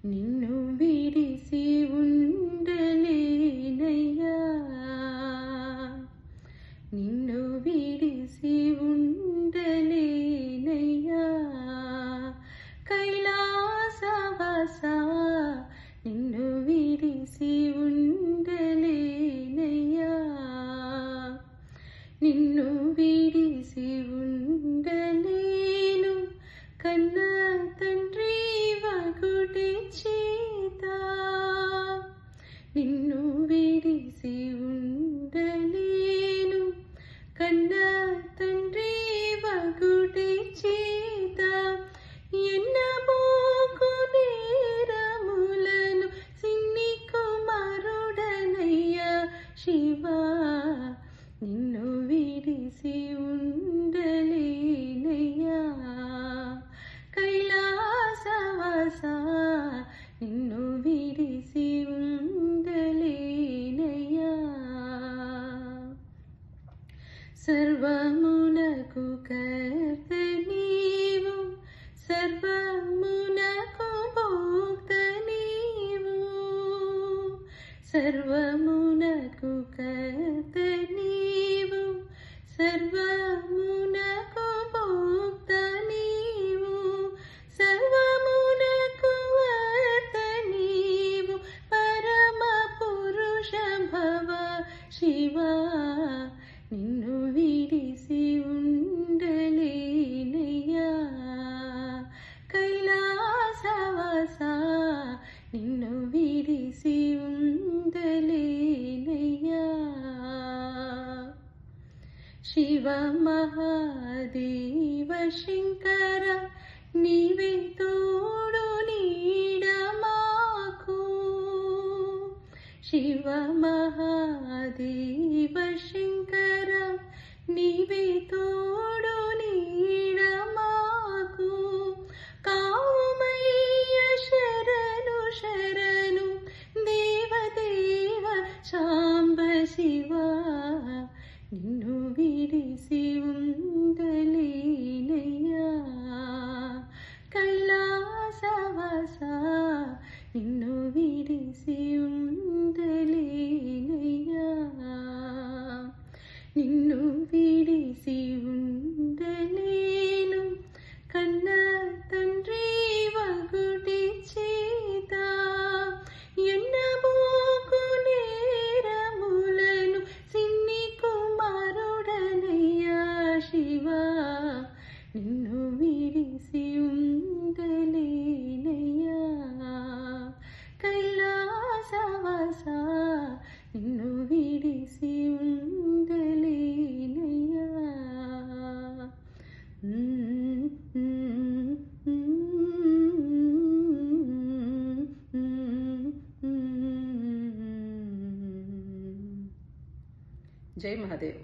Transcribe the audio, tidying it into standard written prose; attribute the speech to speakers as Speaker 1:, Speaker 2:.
Speaker 1: నిన్ను విడిసి ఉండలేనయ్యా, నిన్ను విడిసి ఉండలేనయ్యా, కైలాసవాసా నిన్ను విడిసి ఉండలేనయ్యా, నిన్ను విడిసి ఉండలేను కన్నా తండ్రి వగుటి చేత, నిన్ను విడిసి ఉండలేను కన్నా తండ్రి వగుటి చేత, ఎన్నబోకు నేరములను సిన్ని కుమారుడనయ్యా శివా, నిన్ను విడిసి ఉండలేనయ్యా, కైలాసవాసా నిన్ను విడిసి ఉండలేనయ్యా. సర్వమునకు కర్త నీవు, సర్వమునకు భోక్త నీవు, సర్వమునకు కర్త నీవు, సర్వమునకు భోక్త నీవు, సర్వమునకు వర్త నీవు, పరమ పురుష భవ శివా, నిన్ను విడిసి ఉండలేనయ్యా, కైలాసవాసా నిన్ను విడిసి ఉండలేనయ్యా. శివ మహాదేవ శంకర నీవే తోడు నీడ మాకు, శివ మహాదేవ శంకర నీవే తోడు నీడ మాకు, కావుమయ్య శరణు శరణు దేవదేవ శాంబ శివా, నిన్ను విడిసి ఉండలేనయ్యా, కైలాసవాసా నిన్ను విడిసి ఉండలేనయ్యా, నిన్ను విడిసి ఉండలేను కన్నా తండ్రి వగుటి చేత, ఎన్నబోకు నేరములను సిన్ని కుమారుడనయ్యా శివా, నిన్ను విడిసి ఉండలేనయ్యా, కైలాసవాసా నిన్ను విడిసి ఉండలేనయ్యా. జై మహాదేవ్.